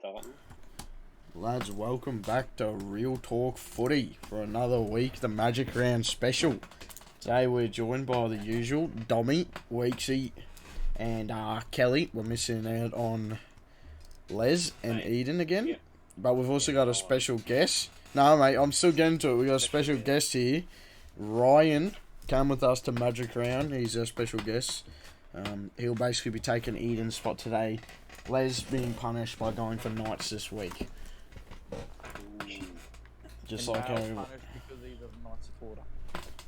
Carlton. Lads, welcome back to Real Talk Footy for another week, the Magic Round special. Today we're joined by the usual Dommy, Weeksy, and Kelly. We're missing out on Les and Eden again, Yeah. but we've also got a special guest. No, mate, I'm still getting to it. We got a special guest here. Ryan came with us to Magic Round. He's our special guest. He'll basically be taking Eden's spot today. Les being punished by going for Knights this week. Just and like how... punished because he's a Knight supporter.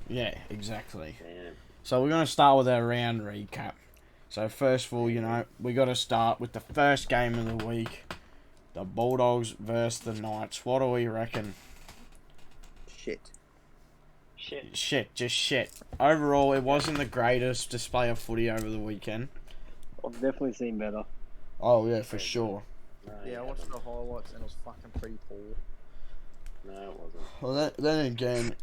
Yeah, exactly. Damn. So we're going to start with our round recap. So first of all, we got to start with the first game of the week. The Bulldogs versus the Knights. What do we reckon? Just shit. Overall, it wasn't the greatest display of footy over the weekend. I've definitely seen better. Oh, yeah, for sure. No, Yeah, I watched the highlights and it was fucking pretty poor. No, it wasn't. Well, then again,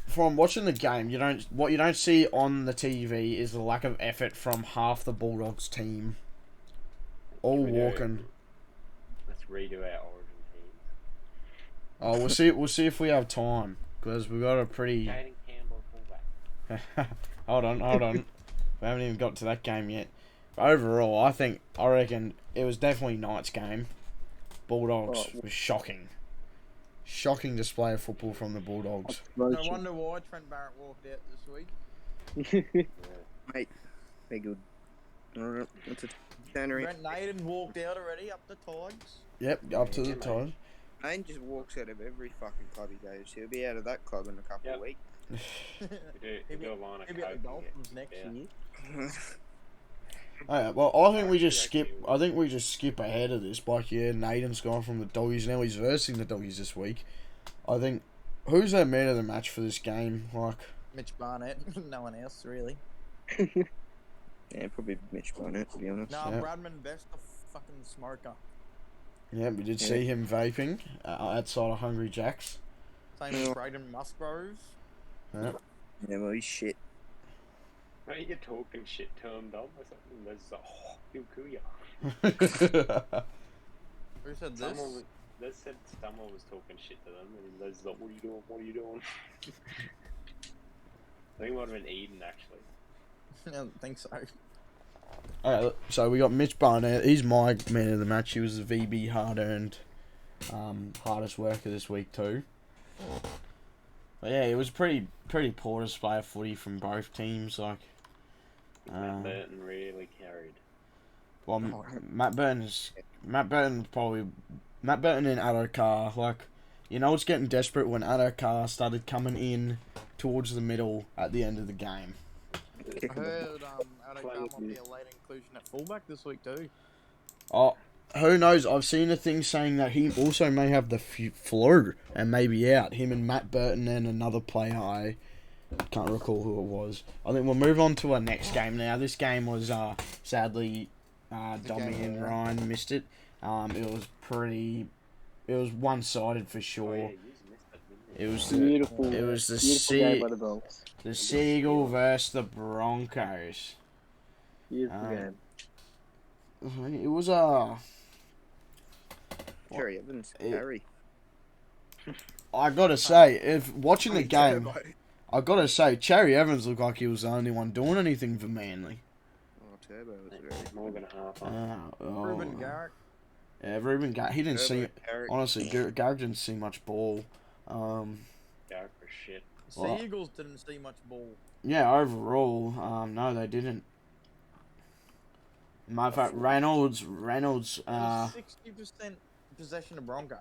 from watching the game, what you don't see on the TV is the lack of effort from half the Bulldogs team. All walking. Let's redo our origin teams. Oh, we'll see if we have time because we've got a pretty. Jaden Campbell fullback. Hold on. We haven't even got to that game yet. But overall, I reckon it was definitely Knights game. Bulldogs was shocking. Shocking display of football from the Bulldogs. No wonder why Trent Barrett walked out this week. Mate, they're good. Alright, what's it? January. Brent Naden walked out already up the Tigers. Yep, up to the time. Naden just walks out of every fucking club he goes. He'll be out of that club in a couple of weeks. We do a line of Maybe at the coke Dolphins next yeah. year. Alright, well, I think we just skip ahead of this. Like, yeah, Naden's gone from the Doggies. Now he's versing the Doggies this week. I think, who's their man of the match for this game? Like, Mitch Barnett. No one else, really. Yeah, probably Mitch Barnett, to be honest. No, Yeah. Bradman Best, the fucking smoker. yeah, we did see him vaping outside of Hungry Jack's. Same as Braden Musgrove. Yeah. Yeah, well, he's shit. Why are you talking shit to him, Dom? Or something? There's he'll kill ya. Who said this? Les said Stummer was talking shit to them, and Les like, what are you doing? What are you doing? I think it might have been Eden, actually. I don't think so. Alright, so we got Mitch Barnett. He's my man of the match. He was the VB hard-earned, hardest worker this week too. But yeah, it was pretty poor display of footy from both teams. Like, Matt Burton really carried. well, Matt Burton and Addo-Carr, like, it's getting desperate when Addo-Carr started coming in towards the middle at the end of the game. I heard Addo-Carr might be a late inclusion at fullback this week too. Oh, who knows? I've seen a thing saying that he also may have the flu and may be out. Him and Matt Burton and another player. I can't recall who it was. I think we'll move on to our next game now. This game was sadly Dommy and Ryan missed it. It was one-sided for sure. Oh, yeah, you missed it, didn't you? It was Beautiful. It was the Beautiful game by the Bulls. the Seagull versus the Broncos. Beautiful game. It was Cherry Evans, Harry. I gotta say, if watching the game, I gotta say, Cherry Evans looked like he was the only one doing anything for Manly. Oh, Turbo was very More than half. Ruben Garrick. Yeah, Ruben Garrick. He didn't see. Garrick. Honestly, Garrick didn't see much ball. Garrick for shit. Well, Sea Eagles didn't see much ball. Yeah, overall, no, they didn't. Matter of fact, Reynolds, 60% possession of Broncos.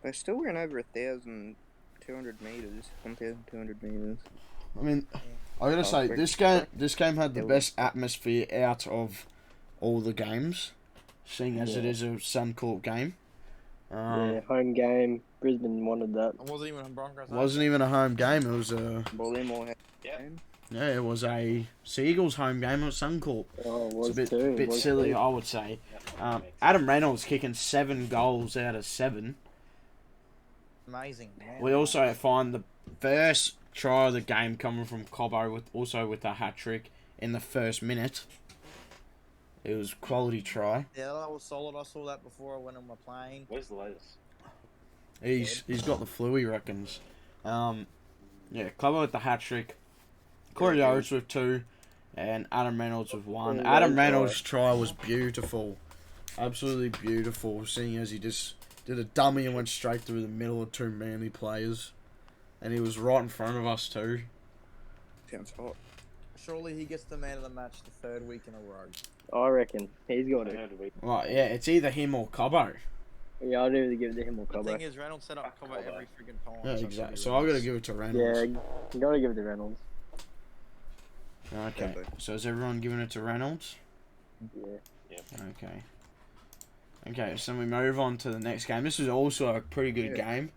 They still ran over 1,200 meters. 1,200 meters. I mean, I gotta say, this game had the best atmosphere out of all the games, seeing as it is a Suncorp game. Yeah, home game. Brisbane wanted that. It wasn't even a Broncos. Wasn't even a home game. It was a it was a Seagulls home game at Suncorp. Oh, it was It's a too. bit silly, I would say. Adam Reynolds kicking 7 goals out of 7. Amazing. Man. We also find the first try of the game coming from Cobbo with a hat trick in the first minute. It was quality try. Yeah, that was solid. I saw that before I went on my plane. Where's Les? He's got the flu, he reckons. Yeah, Clever with the hat trick. Corey Oates with 2, and Adam Reynolds with 1. Yeah, Adam great Reynolds' try was beautiful. Absolutely beautiful, seeing as he just did a dummy and went straight through the middle of 2 Manly players. And he was right in front of us too. Sounds hot. Surely he gets the man of the match the 3rd week in a row. I reckon he's got I it. heard we Right, yeah, it's either him or Cobbo. Yeah, I'd either give it to him or The Cobbo. thing is, Reynolds set up Fuck cover Cobbo. every friggin' time. Yeah, so exactly. it's So really I've got to nice. give it to Yeah, Reynolds. you gotta give it to Reynolds. Okay, Definitely. so is everyone giving it to Reynolds? Yeah. Okay. Okay, so we move on to the next game. This was also a pretty good Yeah. game.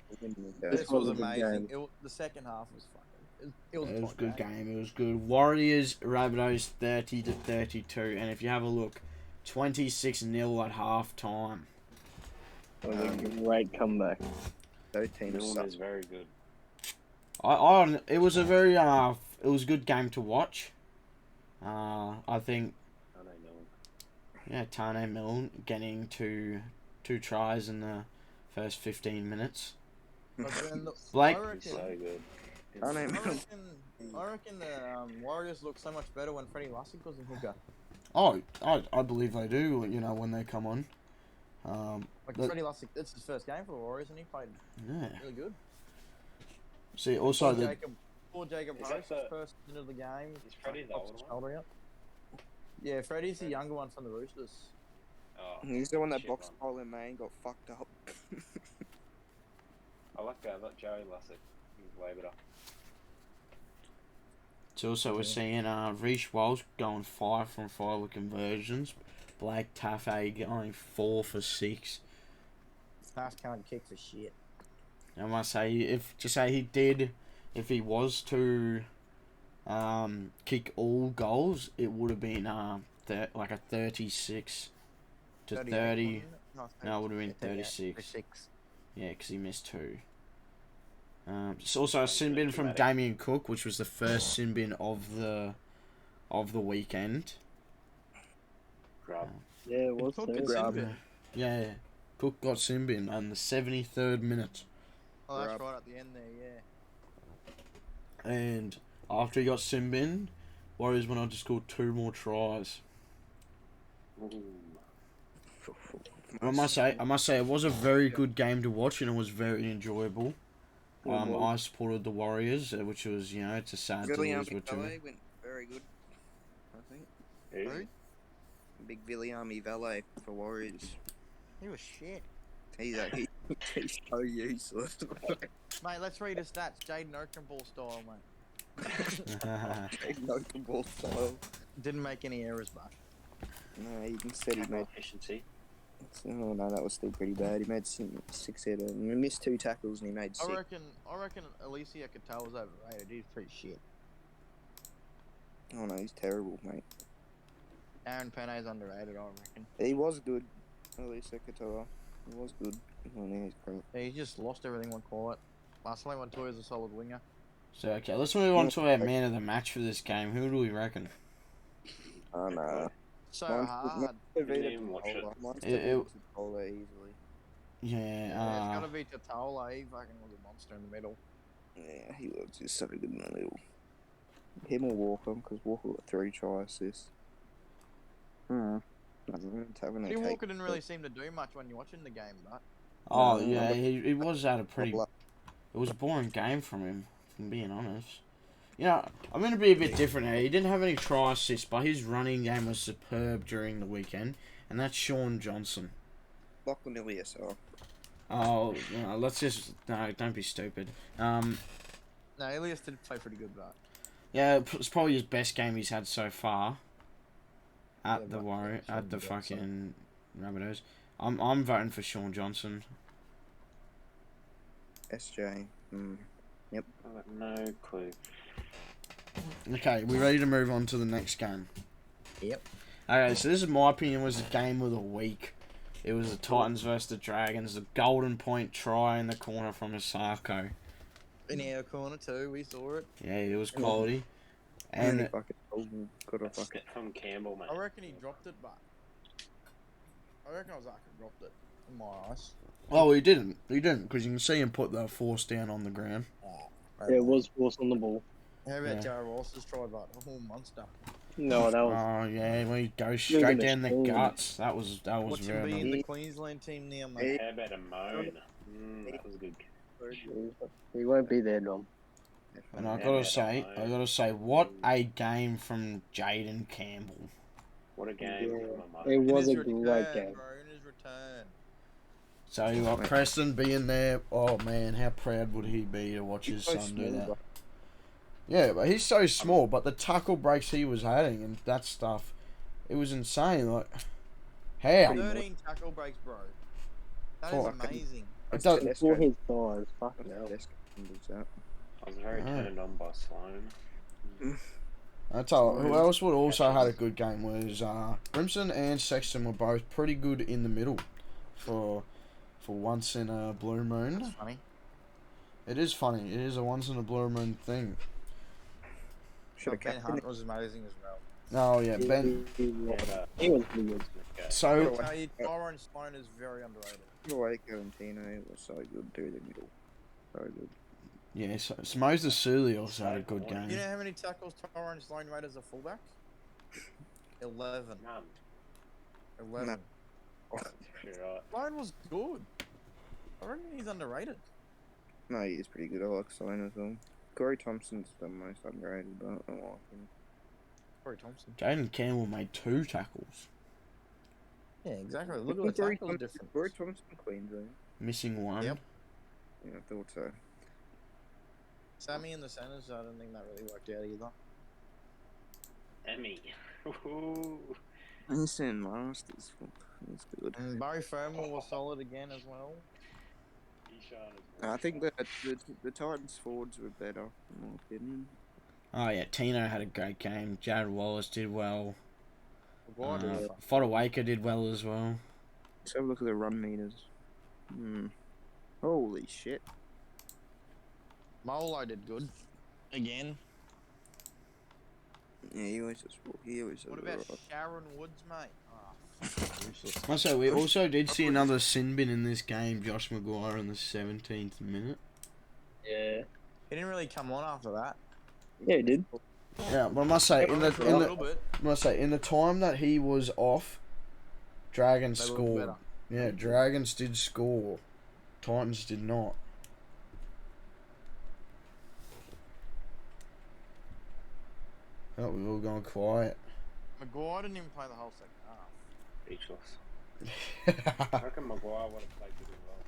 This was was a good amazing. game. The second half was fucking. It was It was a top good game. It was good. Warriors, Rabbitohs 30-32, and if you have a look, 26-0 at half time. It was a great comeback. Those teams Milne suck. is very good. It was a very it was a good game to watch. I think I don't know. yeah, Tane Milne getting two tries in the first 15 minutes. But then Blake- I He's reckon, so good. I I know. reckon the Warriors look so much better when Freddie Lussick was in hooker. Oh, I believe they do. You know, when they come on. Like But- Freddie Lussick, it's his first game for the Warriors, and he played Yeah. really good. See, also Poor the Jacob Is Host, that the- first minute of the game. Is Freddie the pops older his one? shoulder out. Yeah, Freddie's the younger one from the Roosters. Oh, He's the one that shit box one. pole in Maine got fucked up. I like that. I like Joey Lussick. He's way better. So also we're seeing Reece Walsh going 5 from 5 with conversions. Blake Taffy going 4 for 6. Pass can't kick for shit. I must say, if he was to kick all goals, it would have been like a 36 to 38, 30. wasn't it? No, it would have been 36. 36. Yeah, because he missed 2. It's also a Sounds sin bin from dramatic. Damien Cook, which was the first sin bin of the weekend. Grub. Yeah, it was Cook too. and Grab. Sinbin. Yeah, Cook got sin bin on the 73rd minute. Oh, that's Grab. right at the end there, yeah. And after he got sin bin, Warriors went on to score 2 more tries. Ooh. I must say, it was a very good game to watch, and it was very enjoyable. I supported the Warriors, which was, it's a sad to William lose with 2. Valet went very good, I think. Who? Big William Valet for Warriors. He was shit. He's so useless. Mate, let's read his stats. Jaden Oakenball style, mate. No ball style. Didn't make any errors, but. No, he said he Tackle made. efficiency. Oh no, that was still pretty bad. He made 6 header. He missed 2 tackles and he made 6. I reckon Alicia Cattell was overrated. He's pretty shit. Oh no, he's terrible, mate. Aaron Pene's underrated, I reckon. He was good. At least Katoa. He was good. Oh, no, he's great. Yeah, he just lost everything one call it. Last time Montoya's a solid winger. So, okay, let's move on to our man of the match for this game. Who do we reckon? Oh no. So Mine's- hard. Didn't even watch it. Mine's It- Katoa easily. Yeah, Yeah, it's gotta be Tatola. He fucking was a monster in the middle. Yeah, he was just so good in the middle. Him or Walker, because Walker got 3 try assists. He Walker didn't really seem to do much when you're watching the game, but oh, No, yeah, but- he was at a pretty... It was a boring game from him, if I'm being honest. I'm going to be a bit different here. He didn't have any try assists, but his running game was superb during the weekend, and that's Sean Johnson. Lachlan Ilias, Oh, let's just... No, don't be stupid. no, Elias did play pretty good, but Yeah, it's probably his best game he's had so far. Yeah, At the but Warrior, Sean at the Johnson. fucking Rabbitohs. I'm voting for Sean Johnson. SJ. I've got no clue. Okay, we ready to move on to the next game? Yep. Okay, so this is my opinion was the game of the week. It was the Titans versus the Dragons. The golden point try in the corner from Asako. in our corner too, we saw it. Yeah, it was quality. And And fucking got a That's fucking. from Campbell, mate. I reckon he dropped it, but I reckon Ozaka dropped it, in my eyes. Oh, he didn't. He didn't, because you can see him put the force down on the ground. Yeah, it was force on the ball. How about Yeah. Joe Ross's try, like, a whole monster? No, that was. Oh yeah, we go You're straight gonna down the scream. guts. That was Watch him very be in nice. the Queensland team now, mate. How about a moan? That was good. He won't be there, Dom. And I Yeah, gotta man, say, what a game from Jaden Campbell. What a game Yeah. from a It moan. was a In his great return, game. bro, in his return. So you got Preston being there. Oh man, how proud would he be to watch his so son do small, that? bro. Yeah, but he's so small. But the tackle breaks he was having and that stuff, it was insane. Like, how? 13 tackle breaks, bro. That Oh, is I can- amazing. It does. That's For great. his size, fucking hell. That's that. I was very Oh. turned on by Sloan. I tell you, who else would also had a good game was Brimson and Sexton were both pretty good in the middle for once in a blue moon. That's funny. It is funny. It is a once in a blue moon thing. Should have Ben kept Hunt was amazing as well. Oh yeah, Ben. He was really good. So Tell you, Tyrone Sloan is very underrated. Waco and Tino was so good through the middle. So good. yeah, so Moses Suli also had a good You know game. how many tackles Tyrone Sloan made as a fullback? 11. None. 11. You're right. Sloan was good. I reckon he's underrated. No, he is pretty good. I like Sloan as well. Corey Thompson's the most underrated, but I like him. Corey Thompson. Jaden Campbell made 2 tackles, Yeah, exactly. Look at the Corey tackle Thompson, difference. Corey Thompson, Queensland. missing 1. Yep. Yeah, I thought so. Sammy in the centres, I don't think that really worked out either. Emmy. Ooh. Instant Masters. That's good. And Barry Fermor was solid again as well. Ishan is I think that the Titans forwards were better, in my opinion. Oh yeah, Tino had a great game. Jared Wallace did well. Maguire Fodawaker did well as well. Let's have a look at the run meters. Holy shit. Molo did good. Again. Yeah, he was just. What about alright. Sharon Woods, mate? Oh, fucking useless. Also, we also did see another sin bin in this game. Josh Maguire in the 17th minute. Yeah. He didn't really come on after that. Yeah, he did. Yeah, but I must say A little bit. in the time that he was off, Dragons They looked scored. better. Yeah, Dragons did score. Titans did not. Oh, we've all gone quiet. Maguire didn't even play the whole second half. speechless. I reckon Maguire would have played good as well.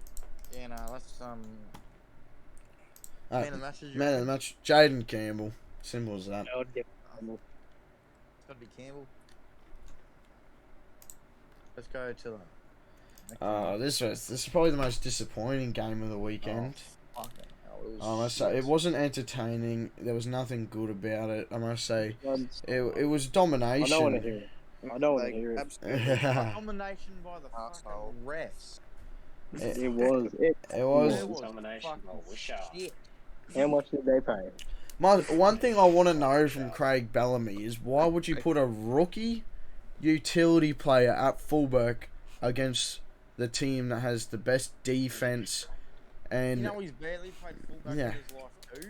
Yeah, no, that's Uh, man of the match. Is Man of the match, Jaden Campbell. Simple as that. It's got to be Campbell. Let's go to the. next one. This is probably the most disappointing game of the weekend. Oh, fucking hell, it was I must say, it wasn't entertaining. There was nothing good about it. I must say, it was I don't want to domination. hear it. I don't want to hear it. Absolutely. Domination by the Arsehole. fucking refs. It was. It was. It was Domination by fucking Wisher. shit. How much did they pay? One thing I want to know from Craig Bellamy is why would you put a rookie utility player at fullback against the team that has the best defense? And You know he's barely played fullback Yeah. in his life too.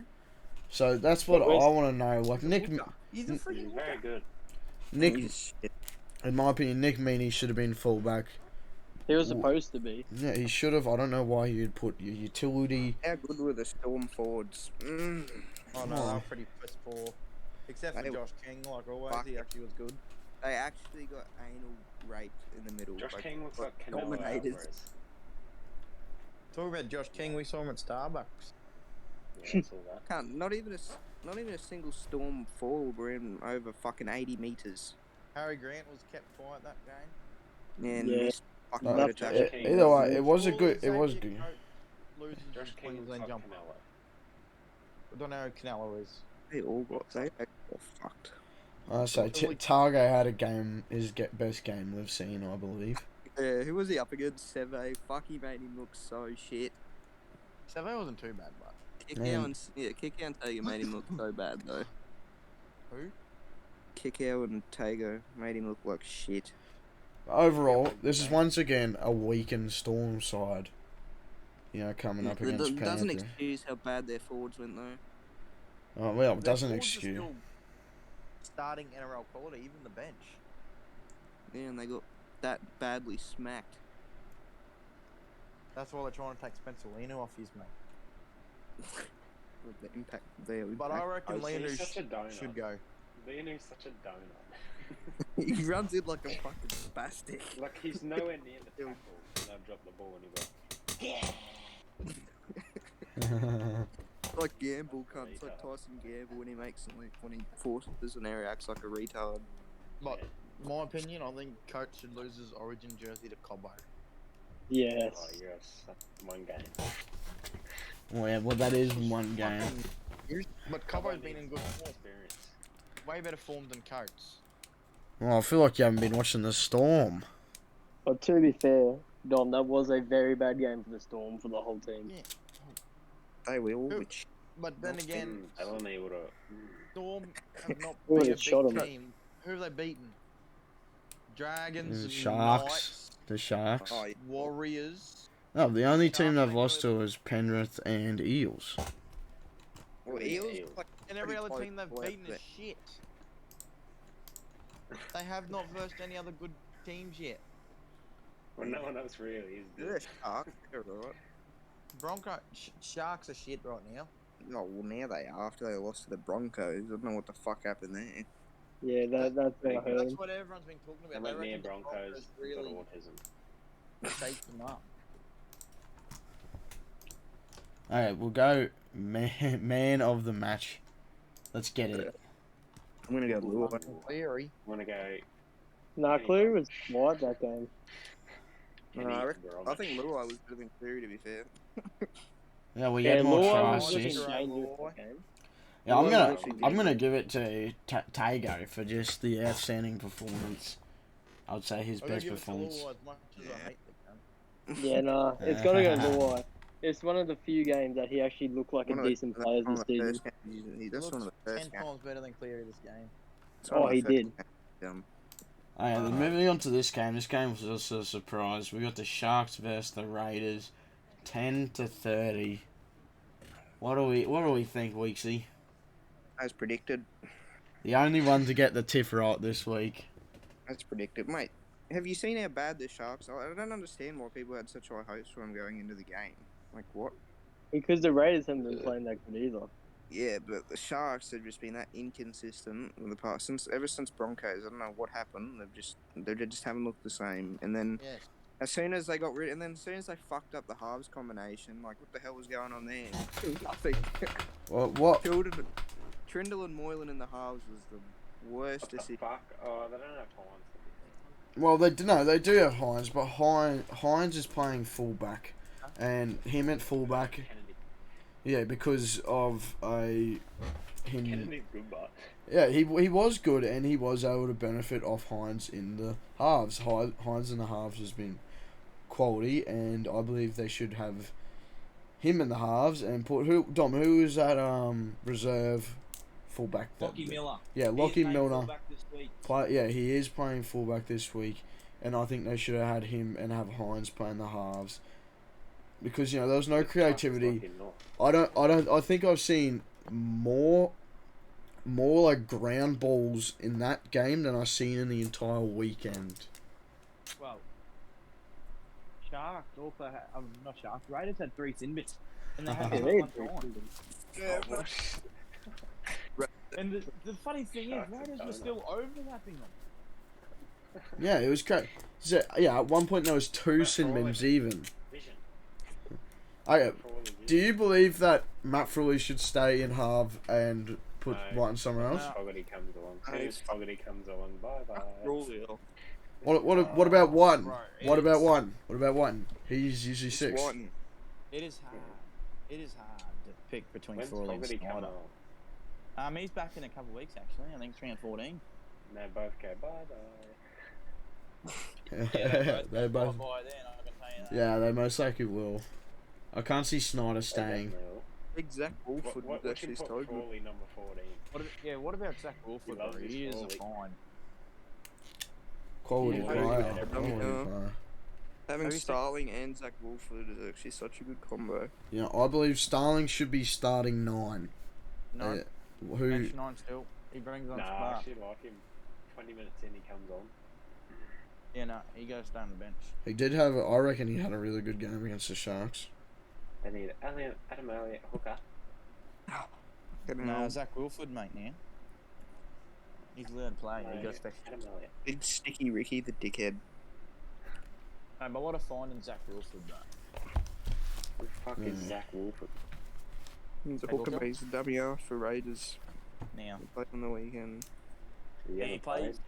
so that's what I Where's- want to know. Like Nick, He's a He's freaking very hooker. good. Nick, He's shit. in my opinion, Nick Meaney should have been fullback. He was supposed to be. Yeah, he should have. I don't know why you'd put your utility. How good were the Storm forwards? Oh no, they were pretty piss poor. Except for They- Josh King, like always, Fuck. he actually was good. They actually got anal raped in the middle. Josh like, King looks got like Canelo dominated. Alvarez. Talk about Josh King, we saw him at Starbucks. Yeah, I saw that. Not even a single Storm forward ran over fucking 80 meters. Harry Grant was kept quiet that game. And Yeah. missed fucking Uh, good Josh attack. King. Either way, it was a All good. It Xavier was good. Coates loses Josh his King looks Queensland like jumper. Canelo. I don't know who Canelo is. They all got fucked. I say Targo had a game, his best game we've seen, I believe. Yeah, who was he up against? Seve. Fuck, he made him look so shit. Seve wasn't too bad, but Kickout and Tago made him look so bad though. who? Kickout and Tago made him look like shit. Overall, this is once again a weakened Storm side. Coming up It against doesn't Panthers. excuse how bad their forwards went though. Oh well, it Their doesn't forwards are excuse. still starting NRL quality, even the bench. Yeah, and they got that badly smacked. That's why they're trying to take Spencer Leno off his mate. With the impact there. But I reckon Oh, Leno he's such a donut. should go. Leonu's such a donut. He runs in like a fucking spastic. Like, he's nowhere near the tackle, and they'll drop the ball, and he's like, Like Gamble comes, it's like Tyson Gamble when he forces an area, acts like a retard. But my opinion, I think Coach should lose his Origin jersey to Cobbo. Yes. oh, yes, one game. Well, that is one game. But Cobbo's been in good form. Experience. Way better form than Coates. Well, I feel like you haven't been watching the Storm. But to be fair, Dom, that was a very bad game for the Storm for the whole team. Yeah. They will, Who- which But then again, I don't know what a. Storm have not Well, been a it shot big 'em. team. Who have they beaten? Dragons, Sharks. Knights, The Sharks. oh, yeah. Warriors. No, the only team Sharks they've lost to is Penrith and Eels. Well, Yeah, Eels Eels. like And every pretty other close team they've left beaten there. is shit. They have not versed any other good teams yet. Well, no one else really is. They're Sharks, they're right. Sharks are shit right now. Oh, well, now they are after they lost to the Broncos. I don't know what the fuck happened there. Yeah, that's what I heard. That's what everyone's been talking They about. went They near reckon the Broncos, got really autism. shaped them up. Alright, we'll go man of the match. Let's get it. I'm gonna go Lua. Cleary. Want to go? Nah, Cleary was white that game. No, I think Lua was better than Cleary, to be fair. Yeah, we Yeah, had more Lua try was assists. looking dangerous Lua. that game. Yeah, I'm Lua gonna actually I'm did gonna good. give it to Tago for just the outstanding performance. I would say his I'm gonna best give it to performance. Lua as much as Yeah. I hate the cunt. Yeah, nah, it's gotta go Luai. It's one of the few games that he actually looked like One a of the- decent player one this of the season. first games, that's Looks one of the 10 first games. times better than Cleary this game. It's one of Oh, the he first did. games, Alright, then moving on to this game. This game was also a surprise. We got the Sharks versus the Raiders, 10-30. What do we think, Weeksy? As predicted. The only one to get the tip right this week. As predicted. Mate, have you seen how bad the Sharks are? I don't understand why people had such high hopes for them going into the game. Like, what? Because the Raiders haven't been playing that good either. Yeah, but the Sharks have just been that inconsistent in the past. Ever since Broncos, I don't know what happened. They just haven't looked the same. And then Yes. as soon as they got rid, and then as soon as they fucked up the halves combination, like what the hell was going on there? Nothing. What? Trindle and Moylan in the halves was the worst What the decision. fuck? Oh, they don't have Hines. Well, they do have Hines, but Hines is playing fullback, and him at fullback, Kennedy. yeah, because of him. Kennedy's good, but Yeah, he was good, and he was able to benefit off Hines in the halves. Hines in the halves has been quality, and I believe they should have him in the halves and put who is that reserve fullback? Lockie Miller. Yeah, He Lockie is playing Milner. fullback this week. Yeah, he is playing fullback this week, and I think they should have had him and have Hines playing the halves, because there was no creativity. I think I've seen more like ground balls in that game than I've seen in the entire weekend. Well, Sharks also had, not Sharks, Raiders had 3 sin bits. And they had Yeah, just they one had time. Yeah, And the funny thing is, Raiders were still overlapping them. Yeah, it was great. So, yeah, at one point there was 2 sin bins even. Vision. Okay, do you believe that Matt Fruley should stay in half and put No. White somewhere else? Fogarty comes along. No. Soon as Fogarty comes along, bye bye. What about one? Bro, What about it's- one? What about one? He's usually 6. Whiten. It is hard. It is hard to pick between When's Frawley and Fogarty come Snyder. along? He's back in a couple of weeks actually. I think it's round 14. And they both go bye bye. They both. By then, I can tell you that. Yeah, they most likely will. I can't see Snyder staying. Exact Wolford was What actually should so put good. Frawley number 14? What about Zach Wolford? He loves Though? his He is a Frawley. fine. Quality Yeah, player. yeah, Quality yeah. player. Having Have you seen- Starling and Zach Wolford is actually such a good combo. Yeah, I believe Starling should be starting 9. No, Who? bench 9 still. He brings on Nah, I spark. actually like him. 20 minutes in, he comes on. Yeah, no, he goes down the bench. He did have. I reckon he had a really good game against the Sharks. They need Adam Elliott, hooker. Getting No, on. Zach Wilford, mate, now. He's learned play. He No, goes special. Adam Elliott. Big Sticky Ricky, the dickhead. No, but what a find in Zach Wilford, though. Who the fuck is Hmm. Zach Wolford? He's a Hey, hooker, Hooker. but he's a WR for Raiders. Now, He played on the weekend. He Yeah, ever he plays.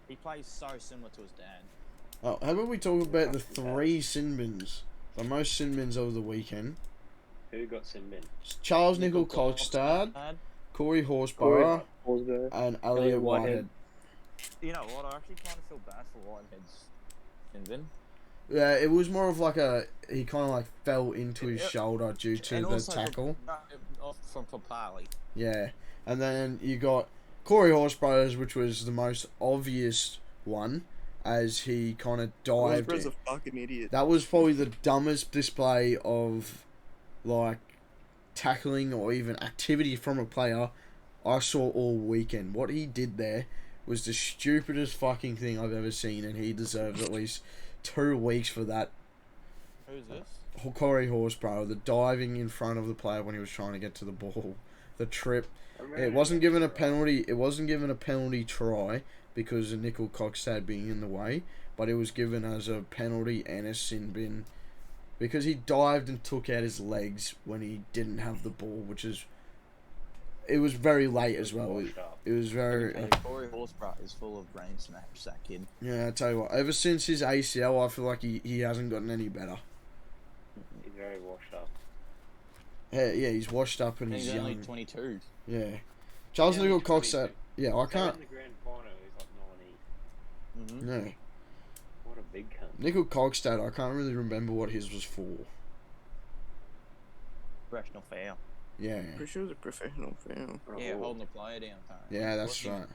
He plays so similar to his dad. Oh, how about we talk about the 3 sin bins? The most sin bins over the weekend. Who got sin bin? Charles Nickel Kolstad, Corey Horsburgh, Horsburgh. and Elliot Elliot Whitehead. Whitehead. You know what? I actually kind of feel bad for Whitehead's Finvin. Yeah, it was more of like a. He kind of like fell into his Yeah. shoulder due to And the also tackle. From Papali. Yeah, and then you got Corey Horsburgh's, which was the most obvious one, as he kind of dived. Horsburgh's a fucking idiot. That was probably the dumbest display of like tackling or even activity from a player I saw all weekend. What he did there was the stupidest fucking thing I've ever seen, and he deserves at least 2 weeks for that. Who's this? Corey Horsburgh, the diving in front of the player when he was trying to get to the ball, the trip. It wasn't given a penalty. It wasn't given a penalty try because of Nickel Coxstad being in the way, but it was given as a penalty and a sin bin because he dived and took out his legs when he didn't have the ball, which is. It was very late as well. It was very. Corey Horsburgh is full of brain snaps, that kid. Yeah, I tell you what. Ever since his ACL, I feel like he hasn't gotten any better. He's very washed up. Yeah, he's washed up and And he's he's only young. 22. Yeah. Charles Yeah, Nickel he's Coxstad. 22. Yeah, I So can't. in the grand final, he's like 90. Mm-hmm. No. What a big cunt. Nickel Coxstad, I can't really remember what his was for. Professional foul. Yeah. Pretty sure it was a professional foul. Yeah, Oh. holding the player down. Apparently. Yeah, that's right.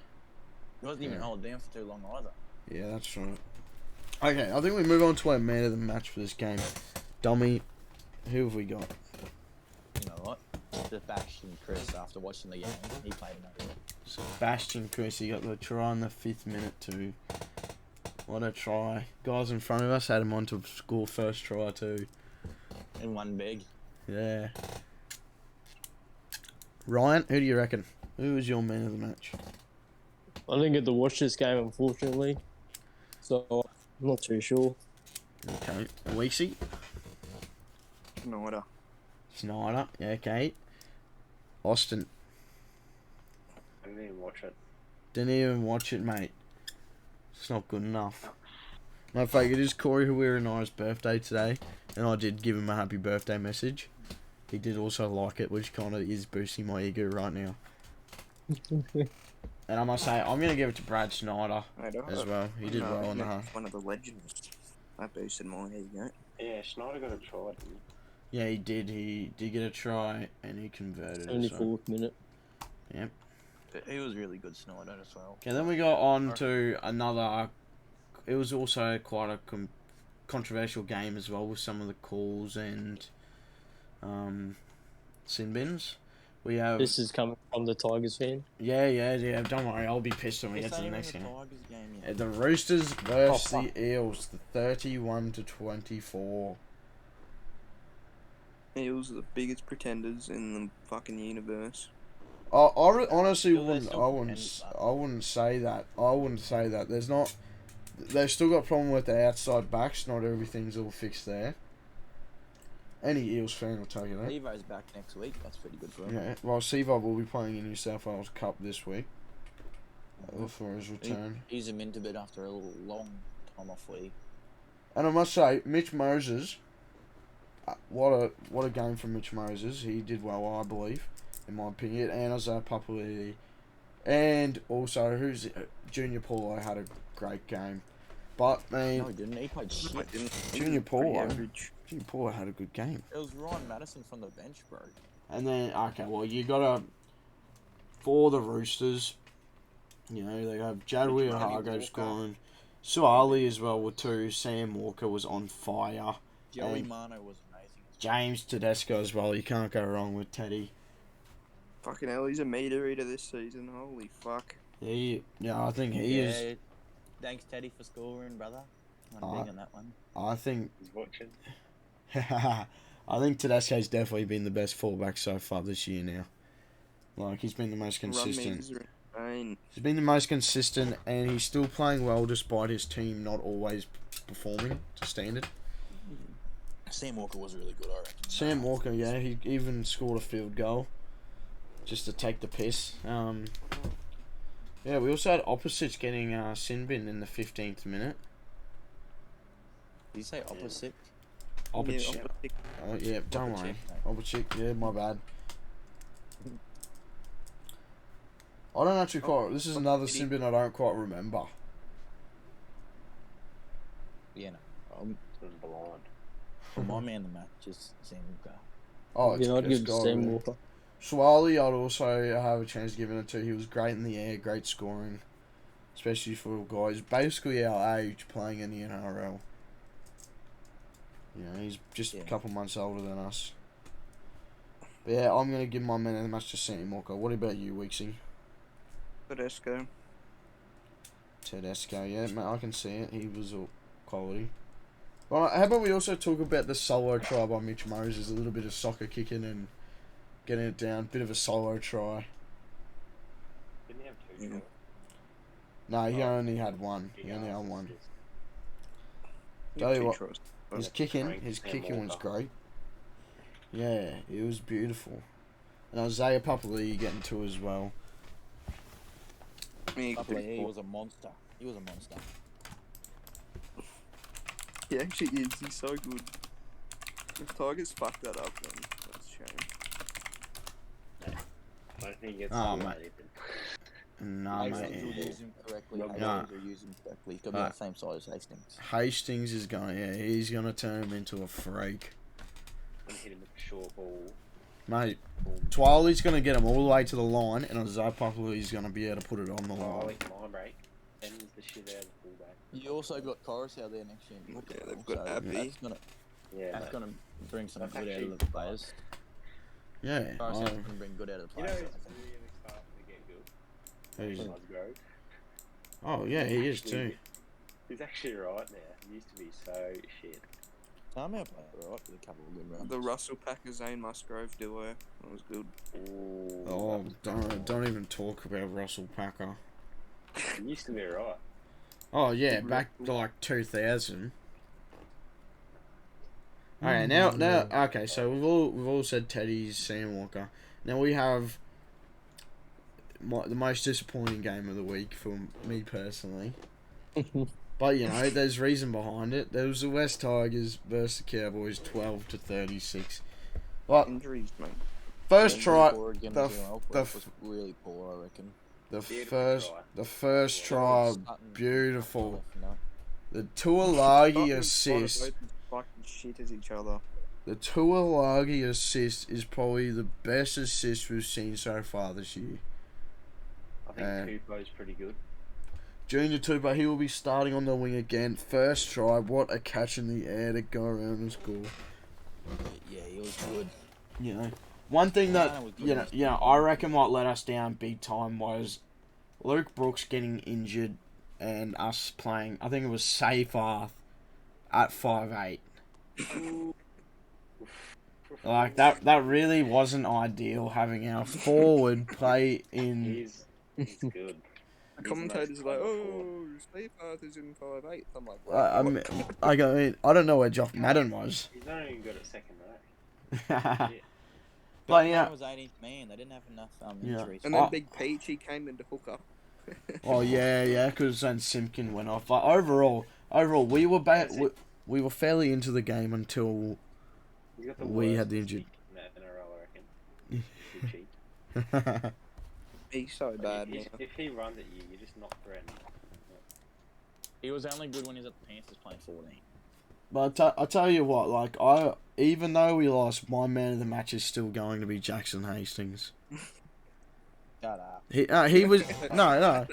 He wasn't even Yeah. holding down for too long either. Yeah, that's right. Okay, I think we move on to our man of the match for this game. Dummy, who have we got? You know what? Sebastian Chris, after watching the game, he played another. Sebastian Chris, he got the try in the 5th minute too. What a try. Guys in front of us had him on to score first try too. And one big. Yeah. Ryan, who do you reckon? Who was your man of the match? I didn't get to watch this game, unfortunately. So, I'm not too sure. Okay. Weeksy? Snyder. Snyder, yeah, okay. Austin, I didn't even watch it. didn't even watch it, mate. It's not good enough. No fake, it is Corey Huira and I's birthday today, and I did give him a happy birthday message. He did also like it, which kind of is boosting my ego right now. And I must say, I'm going to give it to Brad Snyder as well. He did well in the half. One of the legends. That boosted my ego. Yeah, Schneider got a try, didn't Yeah, he did. He did get a try, and he converted. So. 74th minute. Yep. But he was really good, Snyder, as well. Okay, then we got on to another. It was also quite a controversial game as well with some of the calls and sin bins. We have This is coming from the Tigers fan. yeah. Don't worry, I'll be pissed when we get It's to the not next even game. the Tigers game yet. The Roosters versus Oh, the Eels, the 31-24. Eels are the biggest pretenders in the fucking universe. Honestly Still, they're wouldn't. still I wouldn't. pretenders, I wouldn't say that. I wouldn't say that. There's not. They've still got a problem with the outside backs. Not everything's all fixed there. Any Eels fan will tell you that. Levo's back next week. That's pretty good for him. Yeah. Well, Seavar will be playing in New South Wales Cup this week for his He, return. he's a mint a bit after a long time off league. And I must say, Mitch Moses. What a game from Mitch Moses. He did well, I believe, in my opinion. And Isaiah Papali'i. And also, Junior Paulo had a great game. But, man, No, he didn't. He played shit. I didn't. Junior Pretty Paulo. average. Junior Paulo had a good game. It was Ryan Madison from the bench, bro. And then, okay, well, you got for the Roosters, you know, they have Jadwin Marty Hargrave Walker. scoring, Suali as well were two. Sam Walker was on fire. Joey And Mano was amazing. James Tedesco as well. You can't go wrong with Teddy. Fucking hell, he's a meter eater this season. Holy fuck. Yeah, I think he is. Thanks, Teddy, for scoring, brother. I'm Uh, big on that one. I think. He's watching. I think Tedesco's definitely been the best fullback so far this year now. Like, he's been the most Run consistent. meters are insane. He's been the most consistent, and he's still playing well despite his team not always performing to standard. Sam Walker was really good, I reckon. Sam Walker, yeah, he even scored a field goal just to take the piss. Yeah, we also had opposites getting sin bin in the 15th minute. Did you say opposite? Opposite. Yeah, Oh, yeah, don't worry. Opposite, yeah, my bad. I don't actually quite. This is another sin bin I don't quite remember. Yeah, no. Doesn't belong. My man of the match is Sam Walker. Oh, it's, Yeah, I'd it's give got Sam really- Walker. Swally, I'd also have a chance giving it to. He was great in the air, great scoring, especially for guys basically our age playing in the NRL. You know, he's just a couple months older than us. But yeah, I'm going to give my man of the match to Sam Walker. What about you, Weeksy? Tedesco. Tedesco, yeah, mate, I can see it. He was all quality. Well, how about we also talk about the solo try by Mitch Moses? A little bit of soccer kicking and getting it down. Bit of a solo try. Didn't he have two? Yeah. No, he Oh. only had one. He only had one. He Tell had you two what, tries. His Frank kicking Sam was Walker. great. Yeah, it was beautiful. And Isaiah Papali'i getting two as well. He He was a monster. He was a monster. He actually is. He's so good. If Tigers fuck that up, then that's a shame. I don't think he gets Oh, the mate. anything. Nah, Hastings will mate. use him correctly. No. Hastings will use him correctly. He's got to be on Ah. the same side as Hastings. Hastings is going, yeah, he's going to turn him into a freak. And hit him with the short ball. Mate, Boom. Twiley's going to get him all the way to the line, and Isaiah Papali'i's going to be able to put it on the Oh, line. like line break. Sends the shit out of the fullback. You also got Coruscant there next year. Yeah, they've got Abbey. Yeah, That's mate. gonna bring some That's good out actually of the players. Yeah. Coruscant can bring good out of the You know, players. it's really starting to get good. Who's- Musgrove. Oh, yeah, he is too. He's actually right now. He used to be so shit. I'm out playing right with a couple of good runs. The Russell Packer Zane Musgrove duo. That was good. Ooh, Oh, don't even talk about Russell Packer. he used to be right. Oh, yeah, back to like 2000. Okay, now, okay, so we've all said Teddy's Sam Walker. Now we have the most disappointing game of the week for me personally. But you know, there's reason behind it. There was the West Tigers versus the Cowboys, 12-36. Well, Injuries, mate. first try, the the was really poor, I reckon. the first try, Sutton- beautiful. No. The Tuolagi Scotland assist. both fucking shit as each other. The Tuolagi assist is probably the best assist we've seen so far this year. I think Tupou's pretty good. Junior Tupa, he will be starting on the wing again. First try, what a catch in the air to go around and score. Yeah, he was good. You know, one thing that Yeah, it was good. you know, I reckon what let us down big time was Luke Brooks getting injured and us playing. I think it was Safer at 5'8". Like that really wasn't ideal having our forward play in. He's good. The commentators are like, oh, Steve is in 5'8". I'm like, I mean, I don't know where Jock Madden was. He's not even good at second rate. But But yeah, was 18th man. They didn't have enough Yeah. injuries. And then Oh. Big Peach, he came in to hook up. oh yeah, because then Simpkin went off. But overall, we were we were fairly into the game until He's got the we worst had the injured. in the NRL, I reckon. Too cheap. He's so bad now. If he runs at you, you're just not threatened. He was only good when he was at the Panthers playing 14. But I tell you what, like even though we lost, my man of the match is still going to be Jackson Hastings. Shut up. He was no.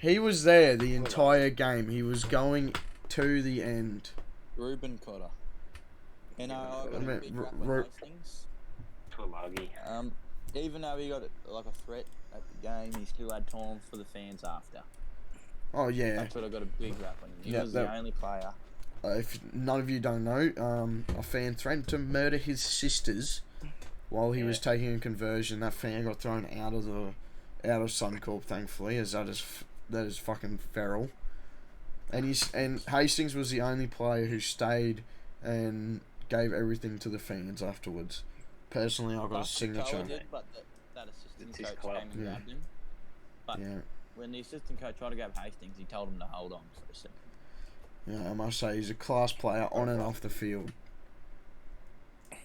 He was there the entire game. He was going to the end. Ruben Cotter. You know, I got I mean, a big rap on Hastings. Tulagi. Even though he got like a threat at the game, he still had time for the fans after. Oh yeah. That's what I got a big rap on him. He Yeah, was the only player. If none of you don't know, a fan threatened to murder his sisters while he was taking a conversion. That fan got thrown out of Suncorp, thankfully, as that is fucking feral. And Hastings was the only player who stayed and gave everything to the fans afterwards. Personally, I got a signature. Did, but that assistant It's his coach club. came and grabbed him. But when the assistant coach tried to grab Hastings, he told him to hold on for a second. Yeah, I must say he's a class player on and off the field.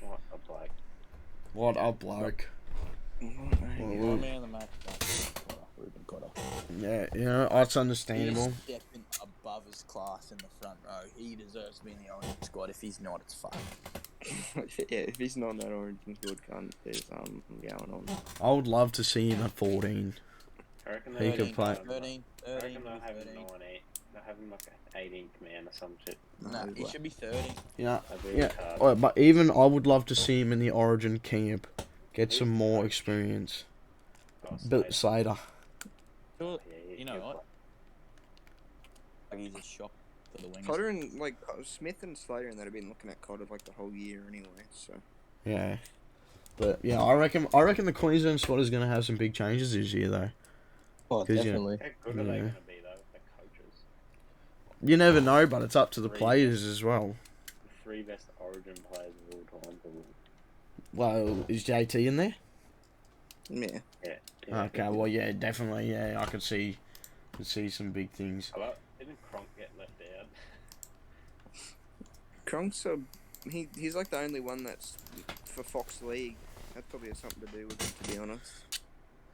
What a bloke. What a bloke. My man of the match, Ruben Cotter. Yeah, you know, that's understandable. He's stepping above his class in the front row. He deserves to be in the Orange squad. If he's not, it's fuck. Yeah, if he's not in that Orange squad, cunt, there's going on. I would love to see him at 14. I reckon He could play. 13, I reckon they'll have 13. him 9-8. They'll have him like an 18th man or some shit. No, he should be 30. Yeah, That'd be yeah. retarded. Oh, but even I would love to see him in the Origin camp, get some more experience. Oh, But Slater. Sure, Yeah, you know he'll what? Like he's a shock for the wingers. Cotter and like Smith and Slater and that have been looking at Cotter like the whole year anyway. So Yeah. But yeah, I reckon the Queensland squad is gonna have some big changes this year though. Oh, 'Cause, definitely. How good are they Yeah. going to be though? The coaches. You never know, but it's up to the players as well. The three best Origin players of all time. Probably. Well, is JT in there? yeah, Yeah. Okay, well yeah, definitely, yeah, I could see some big things. Hello? Didn't Kronk get left out? Kronk's he's like the only one that's for Fox League. That probably has something to do with it, to be honest.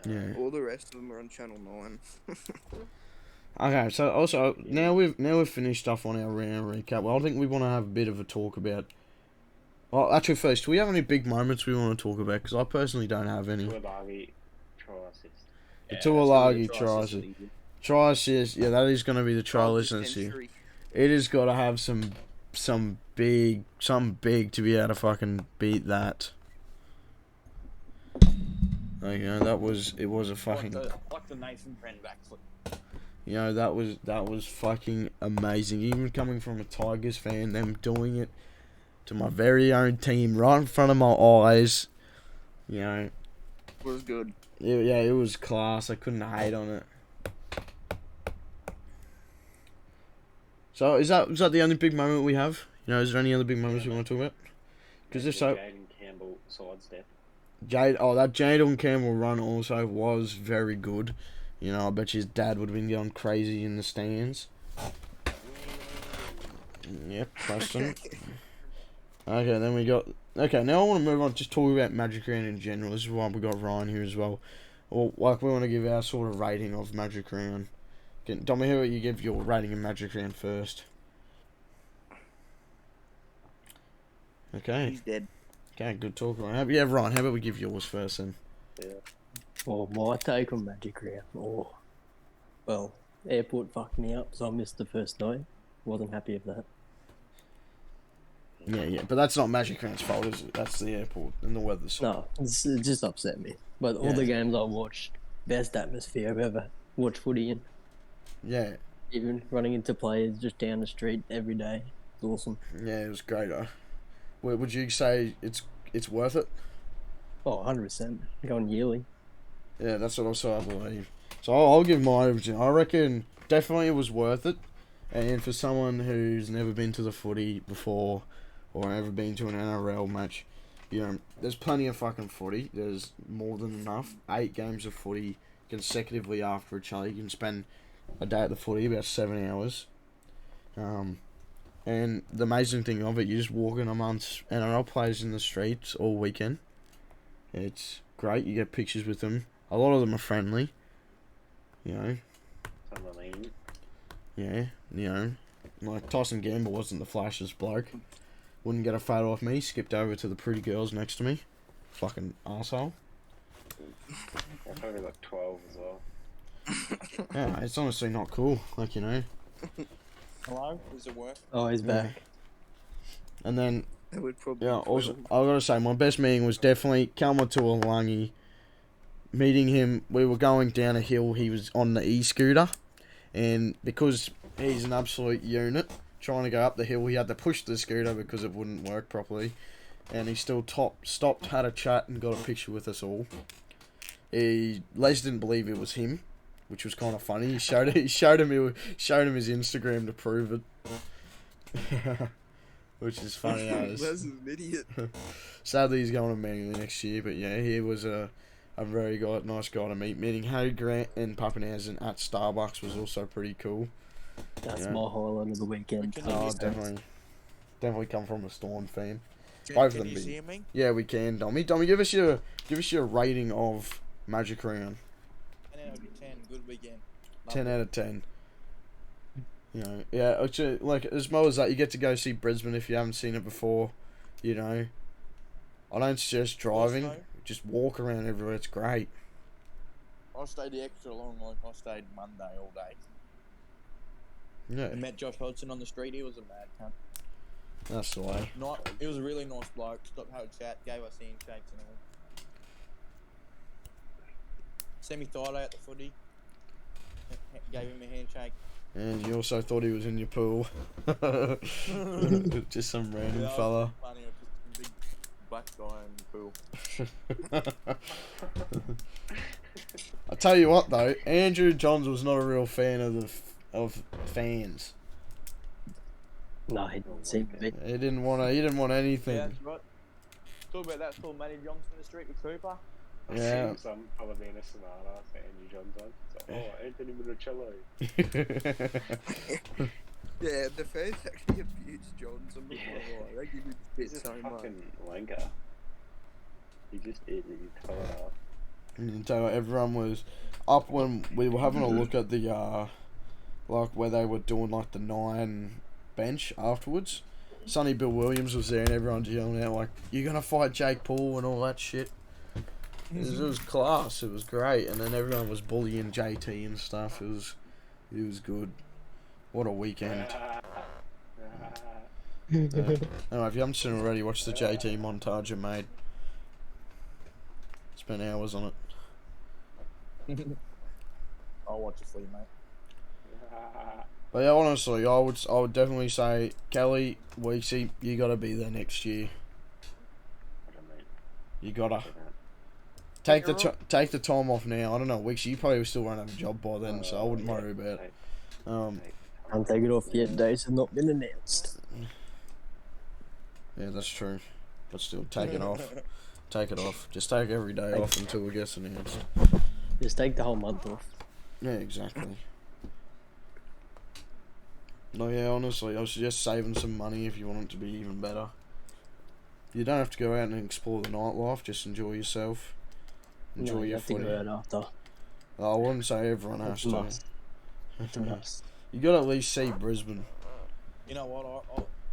Yeah. All the rest of them are on Channel 9. Okay, so also now we've finished off on our round recap. Well, I think we want to have a bit of a talk about. Well, actually, first, do we have any big moments we want to talk about? Because I personally don't have any. Tulagi try assist. The Yeah, Tuolagi it's gonna be a tries try Try assist, yeah, that is going to be the trial Oh, listeners here. century. It has got to have some big to be able to fucking beat that. You know, it was a fucking, like the Nathan Bren backflip. you know, that was fucking amazing. Even coming from a Tigers fan, them doing it to my very own team right in front of my eyes, you know, Was good. it was class. I couldn't hate on it. So is that the only big moment we have? You know, is there any other big moments you want to talk about? Because if so, Jaden Campbell sidestep. that Jadon Campbell run also was very good. You know, I bet his dad would have been going crazy in the stands. Yep, Preston. Okay, then we got... Okay, now I want to move on, just talk about Magic Round in general. This is why we got Ryan here as well. Or, like, we want to give our sort of rating of Magic Round. Dommy, how about you give your rating of Magic Round first? Okay. He's dead. Okay, good talk, Ryan. Yeah, Ryan, how about we give yours first then? Well, my take on Magic Round. Oh, well, airport fucked me up, so I missed the first night. Wasn't happy with that. Yeah, but that's not Magic Round's fault, is it? That's the airport and the weather. No, it just upset me. But all Yeah. the games I watched, best atmosphere I've ever watched footy in. Yeah, Even running into players just down the street every day. It's awesome. yeah, it was great. Would you say it's worth it? Oh, 100%. Going yearly. Yeah, that's what I believe. So I'll give my opinion. I reckon definitely it was worth it. And for someone who's never been to the footy before or ever been to an NRL match, you know, there's plenty of fucking footy. There's more than enough. 8 games of footy consecutively after each other. You can spend a day at the footy, about 7 hours. And the amazing thing of it, you're just walking amongst NRL players in the streets all weekend. It's great. You get pictures with them. A lot of them are friendly. You know. Some of them. Yeah. You know. Like Tyson Gamble wasn't the flashiest bloke. Wouldn't get a photo off me. Skipped over to the pretty girls next to me. Fucking arsehole. They're probably like 12 as well. Yeah, it's honestly not cool. Like, you know. Hello? Does it work? Oh, he's Yeah. back. And then, It would probably. yeah, also, I gotta say, my best meeting was definitely coming to Alangi, meeting him. We were going down a hill. He was on the e-scooter, and because he's an absolute unit, trying to go up the hill, he had to push the scooter because it wouldn't work properly. And he still stopped, had a chat, and got a picture with us all. Les didn't believe it was him, which was kind of funny. He showed him his Instagram to prove it, which is funny as. Les is an idiot. Sadly, he's going to Manly next year, but yeah, he was a very nice guy to meet. Meeting Harry Grant and Pappenhausen at Starbucks was also pretty cool. That's Yeah. my highlight of the weekend. Oh, definitely come from a Storm fan. Can, Both can of you them see me? Yeah, we can, Dommy. Dommy, give us your rating of Magic Round. 10 out of 10. Good weekend. 10 out of 10. You know, yeah, actually, like, as well as that, you get to go see Brisbane if you haven't seen it before, you know. I don't suggest driving, Also, just walk around everywhere, it's great. I stayed the extra long, like I stayed Monday all day. Yeah, I met Josh Hodgson on the street. He was a mad cunt. that's the way. He was a really nice bloke. Stopped, had a chat, gave us handshakes and all. Semi-thought at the footy. Gave him a handshake. And you also thought he was in your pool. Just some random Yeah, fella. Funny, just a big black guy in the pool. I tell you what though, Andrew Johns was not a real fan of fans. No, he didn't seem to be. He didn't want anything. Yeah, that's right. Talk about that. Saw Matty Johnson in the street with Cooper. I've Yeah. seen some Palomino Sonata for Andrew Johnson. It's like, Anthony Minicello. Yeah, the fans actually abuse Johnson. I'm not gonna lie. They give him He's shit just so much. fucking wanker. He just is. He's covered up. And tell you, everyone was up when we were having a look at the like where they were doing like the 9 bench afterwards. Sonny Bill Williams was there and everyone's yelling out like, "You're gonna fight Jake Paul" and all that shit. It was class. It was great, and then everyone was bullying JT and stuff. It was good. What a weekend. Anyway, if you haven't seen it already, watch the JT montage I made. Spent hours on it. I'll watch it for you, mate. But yeah, honestly, I would definitely say, Kelly, Weeksy, you gotta be there next year. You gotta take the time off now. I don't know, Weeksy, you probably still won't have a job by then, so I wouldn't worry about it. Can't take it off yet. Dates have not been announced. Yeah, that's true. But still, take it off. Take it off. Just take every day off until it gets announced. Just take the whole month off. Yeah, exactly. No, yeah, honestly, I suggest saving some money if you want it to be even better. You don't have to go out and explore the nightlife, just enjoy yourself. Enjoy No, you your have to footy. go out after. I wouldn't say everyone has It's a to. must. It's a must. You got to at least see Brisbane. You know what?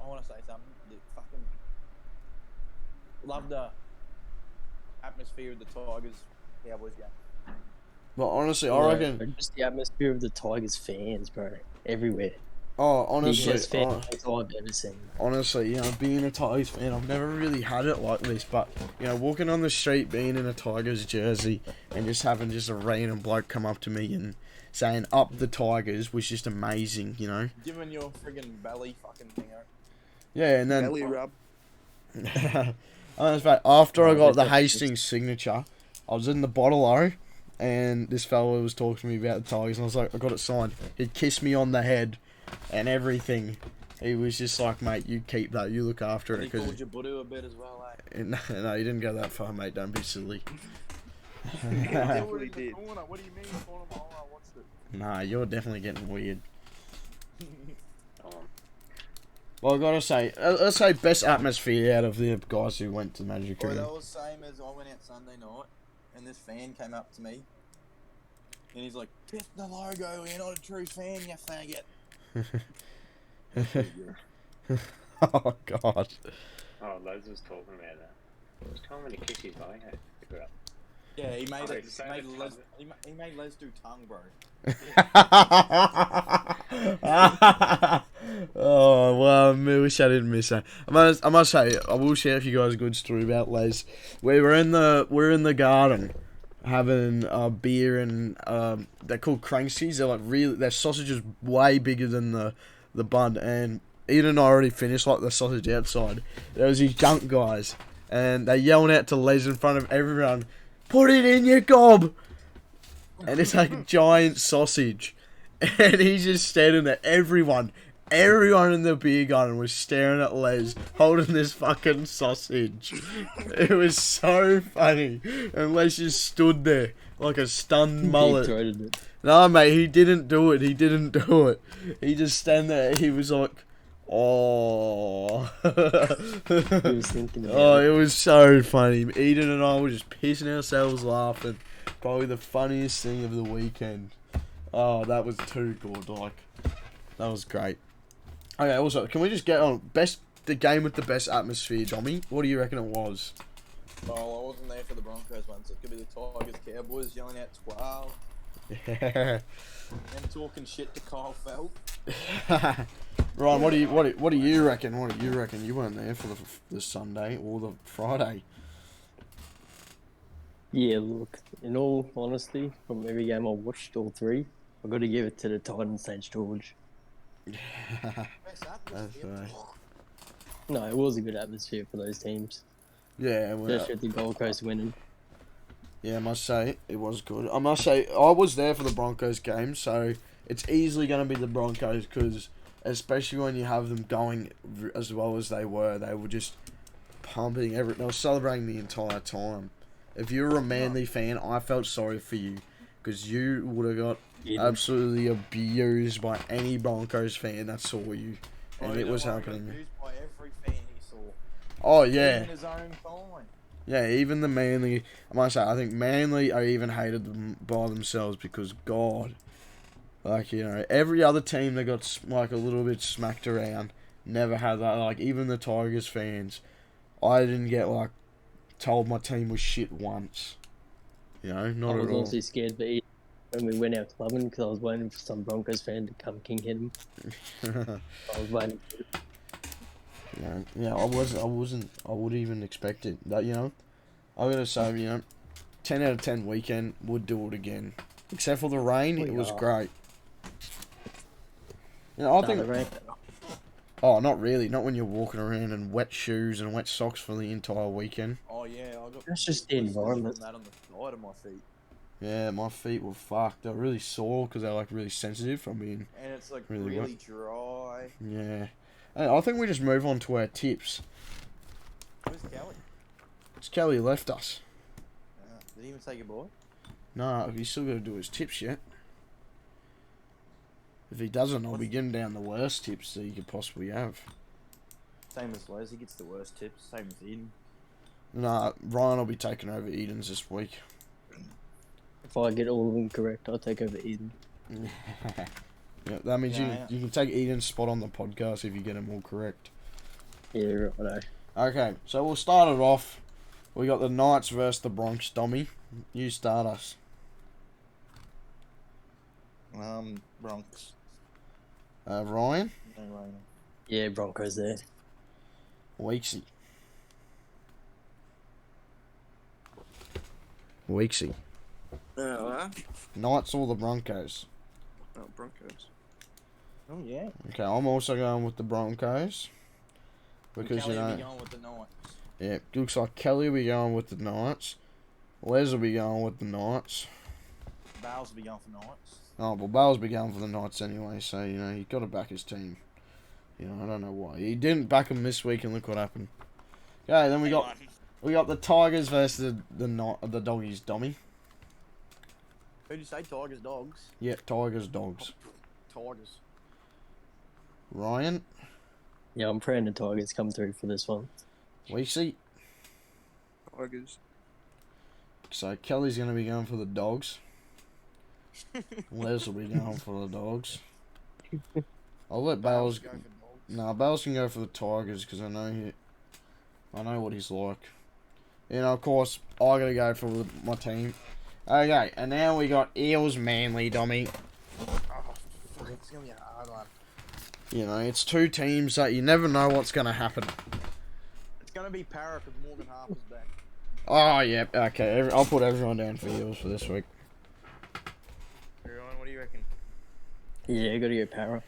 I want to say something. The fucking love the atmosphere of the Tigers Cowboys game. But honestly, I Yeah, reckon. but just the atmosphere of the Tigers fans, bro. Everywhere. Oh, honestly, Biggest fan base I've ever seen. honestly, you know, being a Tigers fan, I've never really had it like this. But you know, walking on the street, being in a Tigers jersey, and just having just a random bloke come up to me and saying "Up the Tigers" was just amazing. You know. Giving your friggin' belly fucking thing out. Yeah, and then Belly rub. after I got the Hastings signature, I was in the bottle-o, and this fella was talking to me about the Tigers, and I was like, I got it signed. He'd kiss me on the head and everything. He was just like, mate, you keep that, you look after And it. he called you Budu a bit as well, eh? No, he didn't go that far, mate, don't be silly. Definitely did. What do you mean? Oh, I watched it. Nah, you're definitely getting weird. Well, I gotta say, let's say best atmosphere out of the guys who went to Magic Well, Room. that was same as I went out Sunday night, and this fan came up to me, and he's like, "Tip the logo, you're not a true fan, you faggot." Oh, God. Oh, Loz was talking about that. Just tell him to kiss his eye. Figure out. Yeah, he made Okay, it. so He made Les do tongue, bro. Oh well, I wish I didn't miss that. I must say, I will share with you guys a good story about Les. We're in the garden having a beer, and they're called Cranksies. They're like really, their sausage is way bigger than the bun. And Eden and I already finished like the sausage outside. There was these junk guys, and they yelling out to Les in front of everyone, "Put it in your gob!" And it's like a giant sausage. And he's just standing there. Everyone in the beer garden was staring at Les holding this fucking sausage. It was so funny. And Les just stood there like a stunned mullet. Deep-throated it. No, mate, he didn't do it. He just stand there. He was like, oh. He was thinking about Oh, it. it was so funny. Eden and I were just pissing ourselves laughing. Probably the funniest thing of the weekend. Oh, that was too good. Like, that was great. Okay, also, can we just get on the game with the best atmosphere, Dommy? What do you reckon it was? Well, I wasn't there for the Broncos one, so it could be the Tigers, Cowboys yelling out 12 Yeah. and talking shit to Kyle Felt. Ryan, what do you reckon? What do you reckon? You weren't there for the Sunday or the Friday. Yeah, look, in all honesty, from every game I watched, all three, I've got to give it to the Titans St. George. Best atmosphere. right. No, it was a good atmosphere for those teams, Yeah, well, especially with the Gold Coast winning. yeah, I must say it was good. I must say I was there for the Broncos game, so it's easily going to be the Broncos because, especially when you have them going as well as they were just pumping they were celebrating the entire time. If you were a Manly fan, I felt sorry for you because you would have got absolutely abused by any Broncos fan that saw you, and it was happening. Abused by every fan he saw. Oh yeah. In his own time. Yeah, even the Manly, I must say, I think Manly are even hated them by themselves because, God, like, you know, every other team that got, like, a little bit smacked around never had that. Like, even the Tigers fans, I didn't get, like, told my team was shit once. You know, not I at was all. also scared for Eden when we went out clubbing because I was waiting for some Broncos fan to come king hit him. I was waiting. Yeah, I wouldn't even expect it. That, you know, I'm going to say, you know, 10 out of 10 weekend, would do it again. Except for the rain, it was great. You know, I think... the rain. Oh, not really. Not when you're walking around in wet shoes and wet socks for the entire weekend. Oh yeah, I got. That's just the environment. That on the side of my feet, Yeah, my feet were fucked. They were really sore because they're like really sensitive from being... and it's like Really really dry. Yeah. I think we just move on to our tips. Where's Kelly? It's Kelly left us. Did he even say goodbye? No, he's still got to do his tips yet. If he doesn't, I'll be getting down the worst tips that you could possibly have. Same as Les, he gets the worst tips. Same as Eden. Nah, Ryan will be taking over Eden's this week. If I get all of them correct, I'll take over Eden. Yeah, that means Yeah. you can take Eden's spot on the podcast if you get them all correct. Yeah, right. Okay, so we'll start it off. We got the Knights versus the Bronx. Dommy, you start us. Bronx. Ryan, No way. Yeah, Broncos there. Weeksy. Knights or the Broncos? Oh, Broncos. Oh yeah. Okay, I'm also going with the Broncos. Because, Kelly you will know, be going with the Knights. yeah, looks like Kelly will be going with the Knights. Les will be going with the Knights. Bales will be going for Knights. Oh, well, Bale's be going for the Knights anyway, so, you know, he's got to back his team. You know, I don't know why. He didn't back him this week, and look what happened. Okay, then we got the Tigers versus the Doggies, Dommy. Who'd you say? Tigers, dogs. Yeah, Tigers, Dogs. Tigers. Ryan, Yeah, I'm praying the Tigers come through for this one. Weeksy. Tigers. So Kelly's going to be going for the Dogs. Les will be going for the Dogs. I'll let Bales... Go for dogs. Bales can go for the Tigers because I know what he's like. You know, of course, I got to go for my team. Okay, and now we got Eels Manly, Dommy. Oh, fuck, it's gonna be a hard one. You know, it's two teams that you never know what's going to happen. It's gonna be Para because Morgan Harper's back. Oh, yeah, okay. I'll put everyone down for Eels for this week. Everyone, what do you reckon? Yeah, gotta go Para.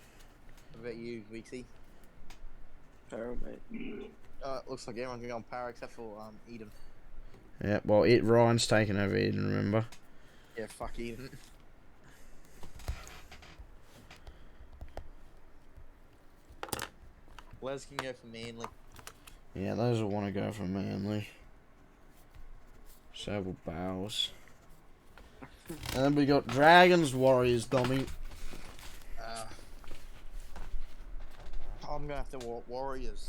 What about you, Weeksy? Para, mate. Looks like everyone's going Para except for Eden. Yeah, well, Ryan's taking over Eden, remember? Yeah, fuck Eden. Les can go for Manly. Yeah, those will want to go for Manly. So will Bowles. And then we got Dragons Warriors, Dommy. I'm gonna have to Warriors.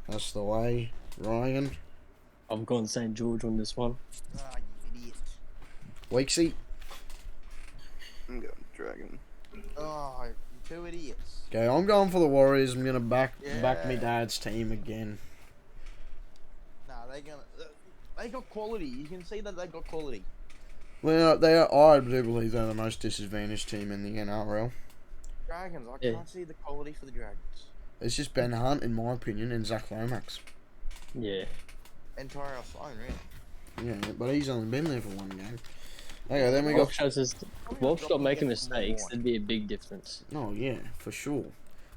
That's the way. Ryan. I've gone St. George on this one. Ah, you idiot. Weeksy. I'm going Dragon. Oh, you two idiots. Okay, I'm going for the Warriors. I'm gonna back Yeah. me dad's team again. Nah, they got quality. You can see that they got quality. Well, I do believe they're the most disadvantaged team in the NRL. Dragons, I Yeah. can't see the quality for the Dragons. It's just Ben Hunt, in my opinion, and Zach Lomax. Yeah. Entire phone, really. Yeah, but he's only been there for one game. Okay, then we Wolf got. shows us. Wolf stop making mistakes. There'd be a big difference. Oh yeah, for sure.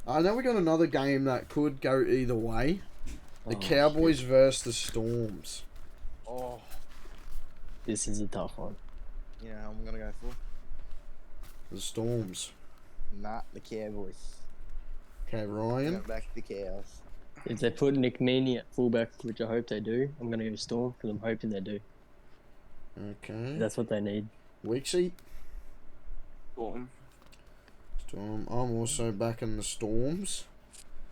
Then we got another game that could go either way. The Oh, Cowboys versus the Storms. Oh, This is a tough one. you know how I'm gonna go for? The Storms. Not the Cowboys. Okay, Go Ryan. back to the Cows. If they put Nick Meaney at fullback, which I hope they do, I'm gonna go Storm because I'm hoping they do. Okay. That's what they need. Weeksy. Storm. Storm. I'm also backing the Storms.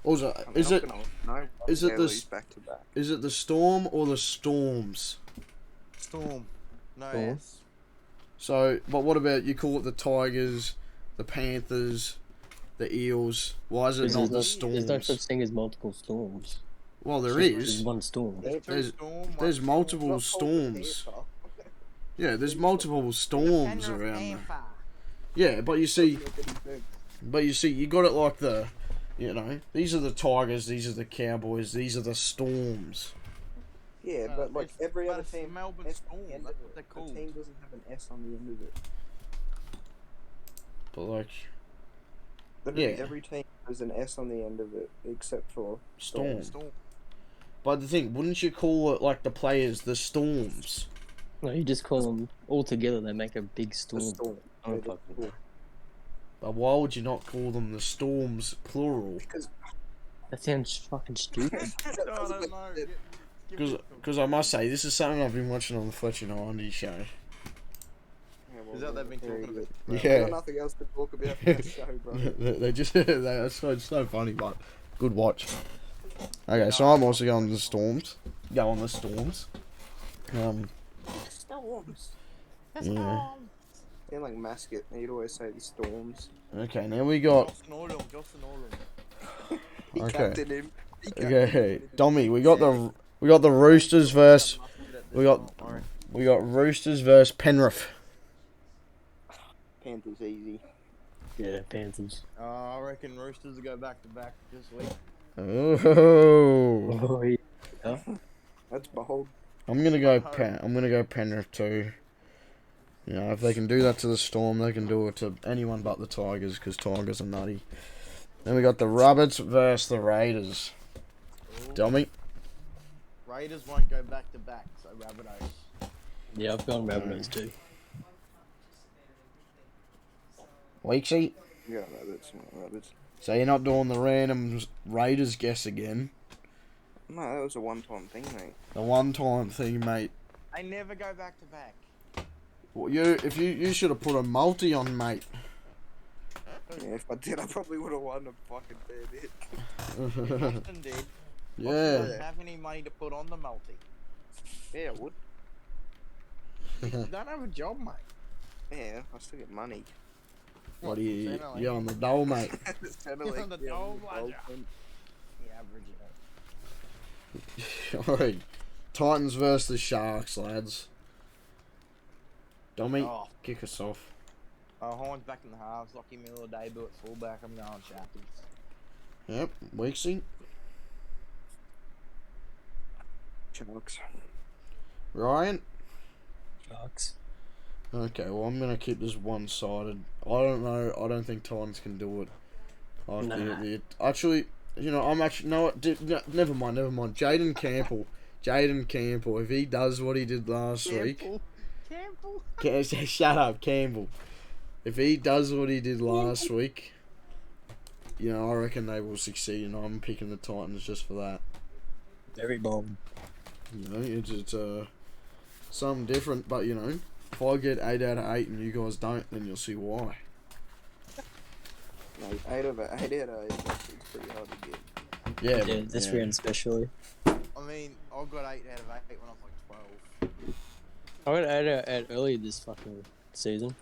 Also, I mean, is I'm it gonna- no, is it yeah, the lose s- back to back? is it the Storm or the Storms? Storm. No Storm. S. So, but what about you call it the Tigers, the Panthers, the Eels? Why is it Because not the there's no Storms? such thing as multiple storms. Well, there There's is. one storm. There's multiple storms. Yeah, there's multiple storms around there. Yeah, but you see, you got it like you know, these are the Tigers, these are the Cowboys, these are the Storms. Yeah, but like every other team, Melbourne S Storm. on the end That's of what it. they're The called. team doesn't have an S on the end of it. But like Literally Yeah. every team has an S on the end of it, except for Storm. Storm. But the thing, wouldn't you call it like the players the Storms? No, you just call them all together. They make a big the storm. Storm. Oh, Yeah, fuck. cool. But why would you not call them the Storms plural? Because That sounds fucking stupid. I don't know. Because I must say, this is something I've been watching on the Fletcher and Andy show. yeah, well, Is that they've been there talking you about? go. Yeah. I've got nothing else to talk about for that show, bro. They just it's so funny, but good watch. Okay, so I'm also going to the Storms. Go on the Storms. Storms. Yeah. They're like mascot. You'd always say the Storms. Okay, now we got. Justin Olam. He Okay. captained him. He captained Okay, him. Dommy, we got the Roosters versus we got Roosters versus Penrith. Panthers easy. Yeah, Panthers. I reckon Roosters will go back to back this week. Oh, Oh, yeah. That's bold. I'm gonna go Penrith too. You know, if they can do that to the Storm, they can do it to anyone but the Tigers, because Tigers are nutty. Then we got the Rabbits versus the Raiders. Dommy. Raiders won't go back to back, so Rabbitohs. Yeah, I've gone Rabbitohs too. Weeksy. Yeah, rabbits, not rabbits. So you're not doing the random Raiders guess again. No, that was a one-time thing, mate. The one-time thing, mate. They never go back to back. Well, you should have put a multi on, mate. Yeah, if I did, I probably would have won a fucking fair bit. Justin did. Yeah. Doesn't have any money to put on the multi. Yeah, I would. You don't have a job, mate. Yeah, I still get money. What are you? Finally. You're on the dole, mate. Finally, On the yeah, dole, I'm blood. open. The average, you know. Alright. Titans versus the Sharks, lads. Dommy, Oh, kick us off. Horns back in the halves. Lockie Miller debut at fullback. I'm going Sharkies. Yep, Weeksy. Sharks. Ryan. Sharks. Okay, well, I'm going to keep this one-sided. I don't know. I don't think Titans can do it. Actually, I'm actually... No, never mind. Jaden Campbell. If he does what he did last week... Campbell? Shut up, Campbell. If he does what he did last week, I reckon they will succeed, and I'm picking the Titans just for that. Very bold. It's something different, but, if I get 8 out of 8 and you guys don't, then you'll see why. No, 8 out of 8 is pretty hard to get. Yeah, this round especially. I mean, I got 8 out of 8 when I was like 12. I got 8 out of 8 earlier this fucking season.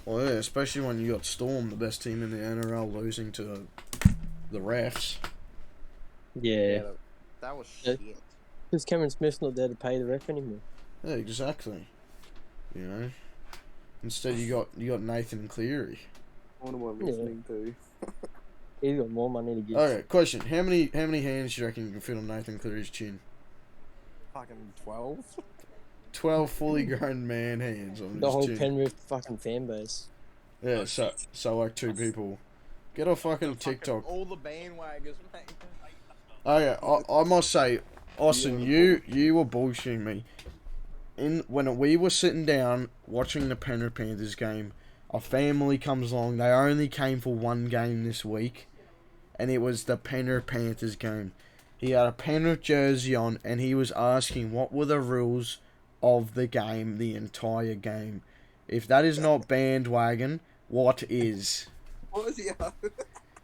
Well, yeah, especially when you got Storm, the best team in the NRL, losing to the refs. Yeah. That was Yeah. shit. Because Cameron Smith's not there to pay the ref anymore. Yeah, exactly. Instead you got Nathan Cleary. What am I listening to? He's got more money to give. Okay, question: How many hands do you reckon you can fit on Nathan Cleary's chin? Fucking 12. 12 fully grown man hands on The his whole chin. Penrith fucking fan base. Yeah, so like 2 people. Get off fucking TikTok. All the bandwagons, mate. Okay, I must say, Austin, you were bullshitting me. When we were sitting down watching the Penrith Panthers game, a family comes along. They only came for one game this week, and it was the Penrith Panthers game. He had a Penrith jersey on, and he was asking what were the rules of the game, the entire game. If that is not bandwagon, what is? What was he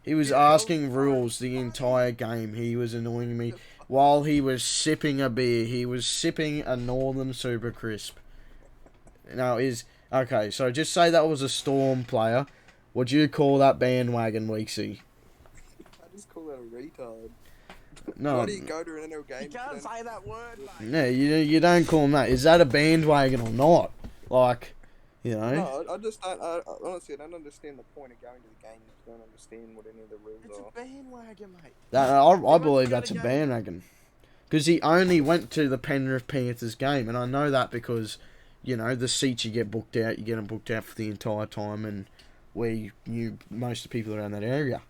He was asking rules the entire game. He was annoying me. While he was sipping a beer, he was sipping a Northern Super Crisp. Now, okay, so just say that was a Storm player. Would you call that bandwagon, Weeksy? I just call that a retard. No. Why do you go to an NRL game? You can't say that word, mate. No, you don't call him that. Is that a bandwagon or not? Like, No, I just don't. Honestly, I don't understand the point of going to the game if you don't understand what any of the rules It's are. a bandwagon, mate. I believe that's a bandwagon. Because he only went to the Penrith Panthers game, and I know that because, the seats you get booked out, you get them booked out for the entire time, and most of the people around that area.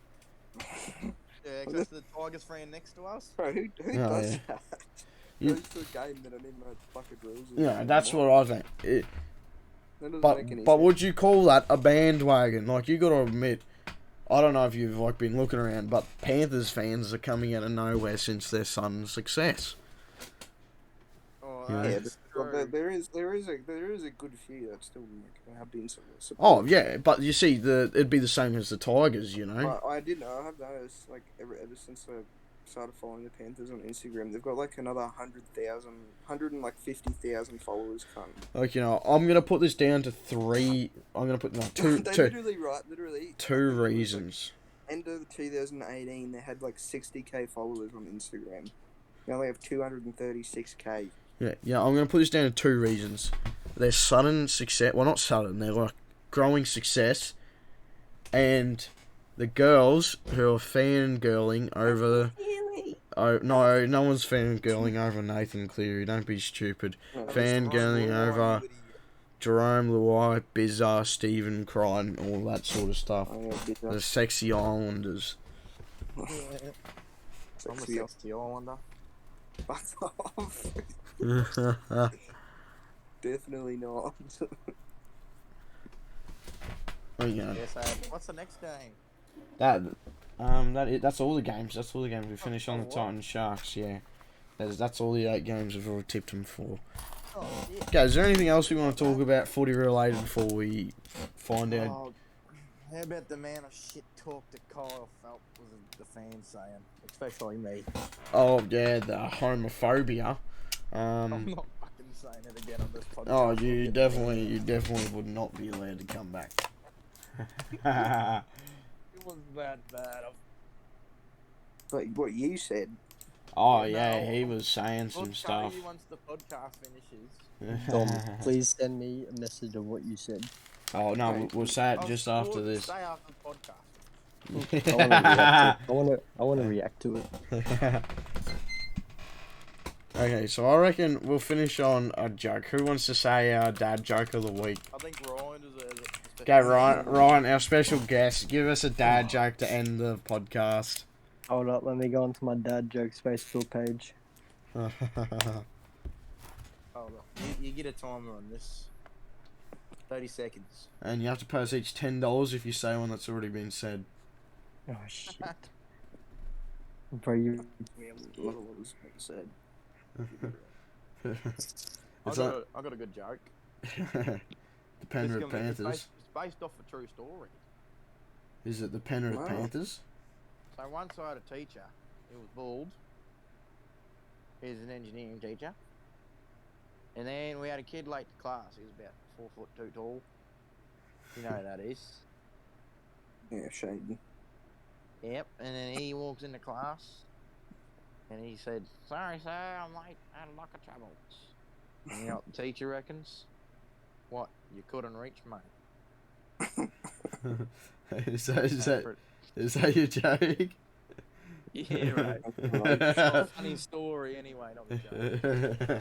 Yeah, because the Tigers fan next to us. Bro, who Oh, does yeah. that? You- Goes to a game that don't even know the fucking rules. Yeah, that's what I think. That doesn't make any But sense. would you call that a bandwagon? Like, you got to admit, I don't know if you've been looking around, but Panthers fans are coming out of nowhere since their son's success. Oh, Yeah. Yeah, that's but true. there is a good few that still have been support. Oh yeah, but you see, it'd be the same as the Tigers, I did know. I have noticed ever since I started following the Panthers on Instagram, they've got another 150,000 followers. Like I'm gonna put this down to 3. I'm gonna put two They literally 2 reasons. End of 2018, they had 60k followers on Instagram. They only have 236k. Yeah. I'm gonna put this down to 2 reasons. Their sudden success. Well, not sudden. They're growing success, and the girls who are fangirling over. Oh no one's fangirling over Nathan Cleary. Don't be stupid. Fangirling over Jerome Luai, Bizarre, Stephen Crichton, all that sort of stuff. The sexy Islanders. I'm a sexy Islander. Fuck off. Definitely not. Well, Yes, what's the next game? that's all the games. That's all the games we finished on the Titans Sharks. Yeah, that's all the 8 games we've already tipped them for. Oh, shit. Okay, is there anything else we want to talk about footy related before we find out? Oh, how about the amount of shit talk that Kyle felt was the fans saying, especially me. Oh yeah, the homophobia. I'm not fucking saying it again on this podcast. Oh, you definitely would not be allowed to come back. It was that bad. But what you said. Oh Yeah, yeah, no, he was saying We'll some tell stuff. you once the podcast finishes. Dom, please send me a message of what you said. Oh no, Okay, we'll say it I'll just sort after to this. Stay after the podcast. I want to react to it. I want to react to it. Okay, so I reckon we'll finish on a joke. Who wants to say our dad joke of the week? I think Ryan is a Okay, Ryan, our special guest, give us a dad joke to end the podcast. Hold up, let me go onto my dad jokes Facebook page. Hold on. You get a timer on this. 30 seconds. And you have to pay us each $10 if you say one that's already been said. Oh shit. Bro, you A lot of what was said. I got a good joke. The Penrith Panthers. It's based off a true story. Is it the Penrith Wow. Panthers? So once I had a teacher. He was bald. He was an engineering teacher. And then we had a kid late to class. He was about 4'2" tall. You know who that is. Yeah, shady. Yep. And then he walks into class. And he said, "Sorry, sir, I'm late. I had a lot of troubles." And you know what the teacher reckons? What? You couldn't reach me. is that your joke? Yeah, right. It's not a funny story anyway, not a joke.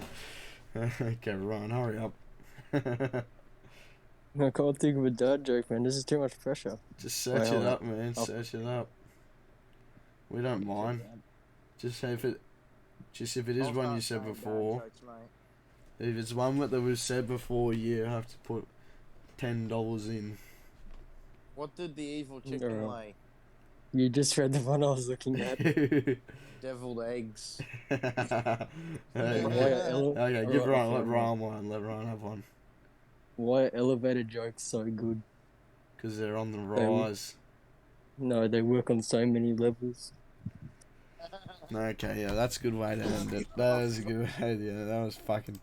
Okay, Ryan, hurry up. I can't think of a dad joke, man. This is too much pressure. Just search Wait, it hold up, man. I'll- Search it up. We don't mind. Just if it is I'll one you start said saying dad before. jokes, mate. If it's one that was said before, you have to put $10 in. What did the evil chicken No. lay? You just read the one I was looking at. Deviled eggs. Okay, Why give Ryan. okay, Let Ryan one. Let Ryan have one. Why are elevator jokes so good? Because they're on the They- rise. No, they work on so many levels. Okay, yeah, that's a good way to end it. That is a good way. Yeah, that was fucking